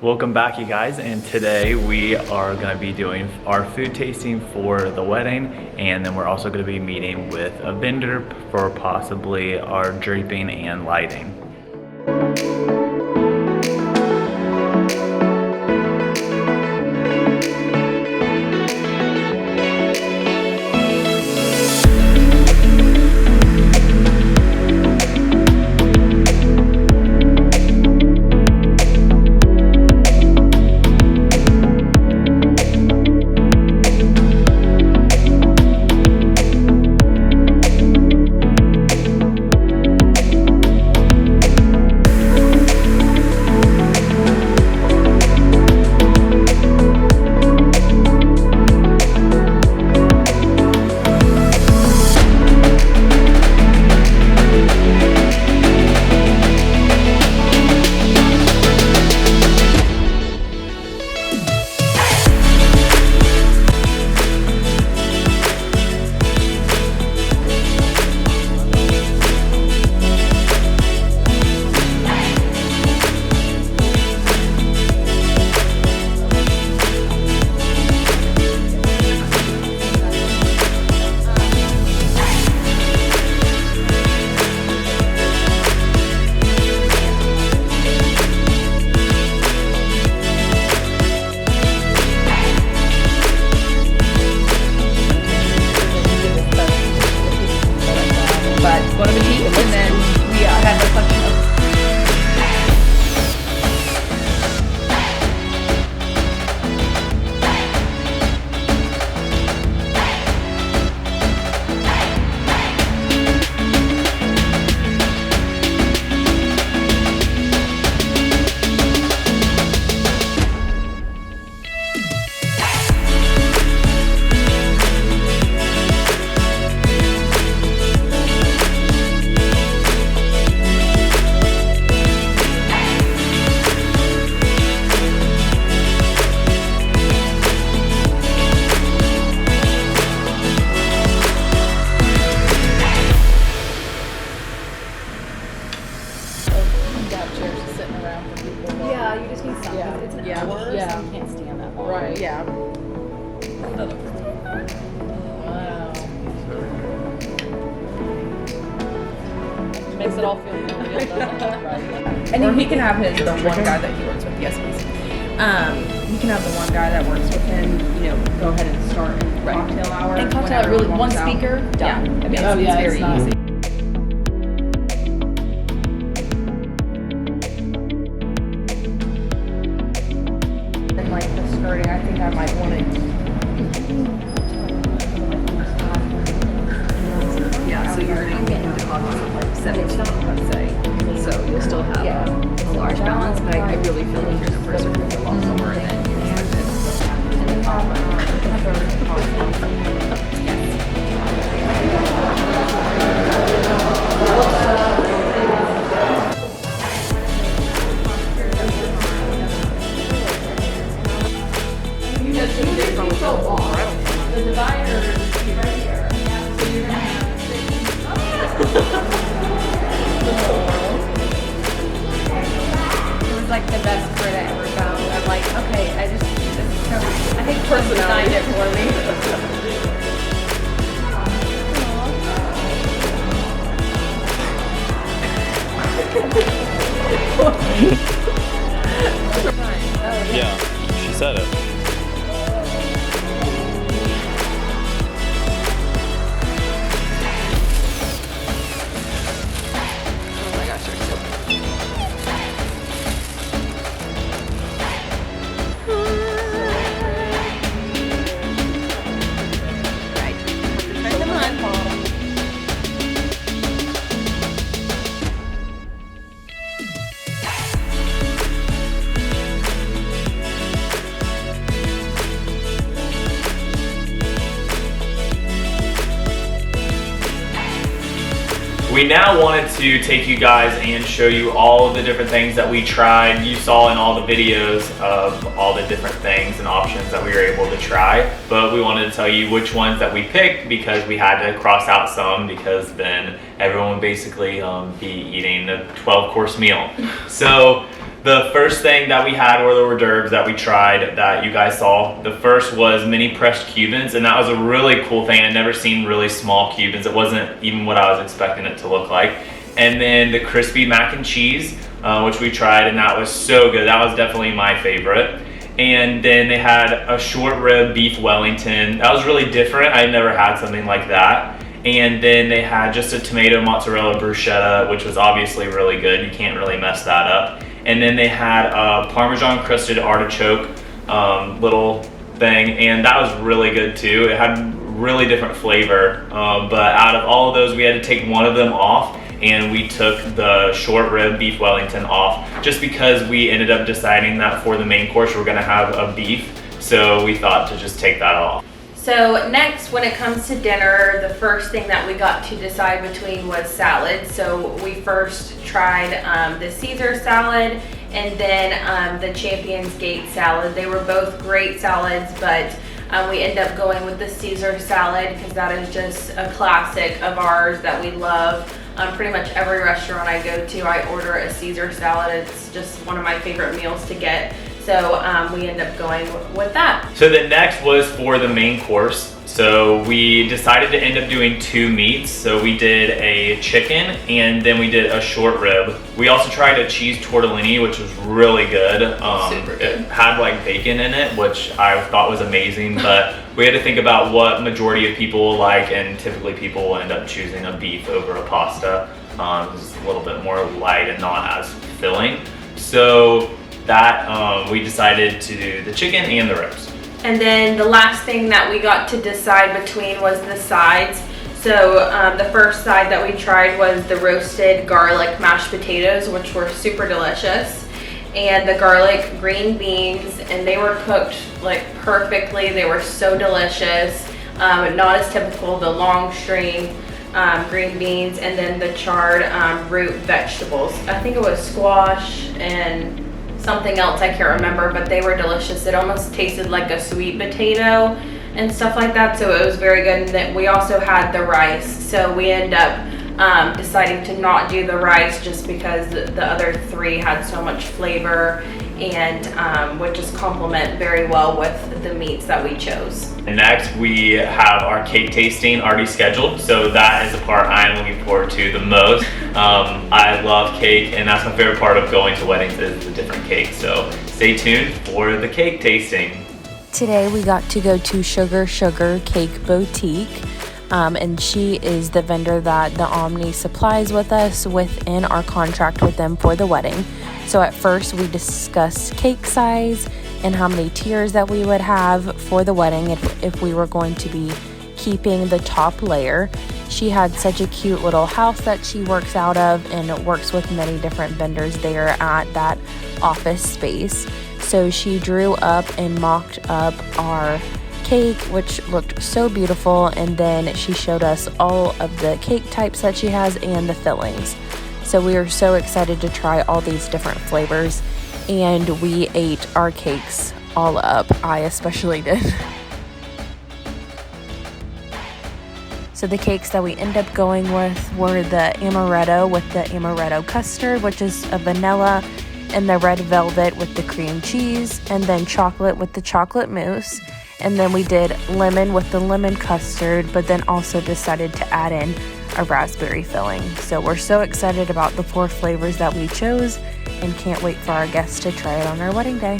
Welcome back, you guys, and today we are going to be doing our food tasting for the wedding, and then we're also going to be meeting with a vendor for possibly our draping and lighting. You just need something. It's an hour, so you can't stand that long. Right, yeah. Wow. Makes it all feel real, doesn't it? Right. And then he can have the one guy that he works with. Yes, please. He can have the one guy that works with him, go ahead and start in cocktail hour. And cocktail, really, one speaker, done. Yeah. I mean, it's very easy. And like the skirting, I think I might want to. Yeah, so you're going to get into cocktails at like 17, let's say. So you'll still have a large balance, but I really feel like your numbers are going to go a lot lower than you expected. And then have another cocktail. The divider is right here. So you're going to have 6. It was like the best part I ever found. I'm like, okay, I think Chris designed it for me. Yeah, she said it. We now wanted to take you guys and show you all of the different things that we tried. You saw in all the videos of all the different things and options that we were able to try, but we wanted to tell you which ones that we picked because we had to cross out some because then everyone would basically be eating a 12-course meal. So the first thing that we had were the hors d'oeuvres that we tried that you guys saw. The first was mini pressed Cubans, and that was a really cool thing. I'd never seen really small Cubans. It wasn't even what I was expecting it to look like. And then the crispy mac and cheese, which we tried, and that was so good. That was definitely my favorite. And then they had a short rib beef Wellington. That was really different. I had never had something like that. And then they had just a tomato mozzarella bruschetta, which was obviously really good. You can't really mess that up. And then they had a Parmesan crusted artichoke little thing, and that was really good too. It had really different flavor, but out of all of those, we had to take one of them off, and we took the short rib beef Wellington off just because we ended up deciding that for the main course we're gonna have a beef, so we thought to just take that off. So next, when it comes to dinner, the first thing that we got to decide between was salad. So we first tried the Caesar salad and then the Championsgate salad. They were both great salads, but we ended up going with the Caesar salad because that is just a classic of ours that we love. Pretty much every restaurant I go to, I order a Caesar salad. It's just one of my favorite meals to get. So we end up going with that. So the next was for the main course. So we decided to end up doing 2 meats. So we did a chicken and then we did a short rib. We also tried a cheese tortellini, which was really good. Super good. It had like bacon in it, which I thought was amazing, but we had to think about what majority of people will like, and typically people will end up choosing a beef over a pasta. It's a little bit more light and not as filling. So that we decided to do the chicken and the ribs. And then the last thing that we got to decide between was the sides. So the first side that we tried was the roasted garlic mashed potatoes, which were super delicious, and the garlic green beans, and they were cooked like perfectly. They were so delicious. Not as typical, the long string green beans, and then the charred root vegetables. I think it was squash and something else, I can't remember, but they were delicious. It almost tasted like a sweet potato and stuff like that, so it was very good. And then we also had the rice, so we ended up deciding to not do the rice just because the other 3 had so much flavor and would just complement very well with the meats that we chose. And next we have our cake tasting already scheduled, so that is the part I'm looking forward to the most. I love cake, and that's my favorite part of going to weddings is the different cakes, so stay tuned for the cake tasting. Today we got to go to Sugar Cake Boutique, and she is the vendor that the Omni supplies with us within our contract with them for the wedding. So at first we discussed cake size and how many tiers that we would have for the wedding if we were going to be keeping the top layer. She had such a cute little house that she works out of, and it works with many different vendors there at that office space. So she drew up and mocked up our cake, which looked so beautiful, and then she showed us all of the cake types that she has and the fillings. So we are so excited to try all these different flavors, and we ate our cakes all up. I especially did. So the cakes that we ended up going with were the amaretto with the amaretto custard, which is a vanilla, and the red velvet with the cream cheese, and then chocolate with the chocolate mousse. And then we did lemon with the lemon custard, but then also decided to add in a raspberry filling. So we're so excited about the 4 flavors that we chose and can't wait for our guests to try it on our wedding day.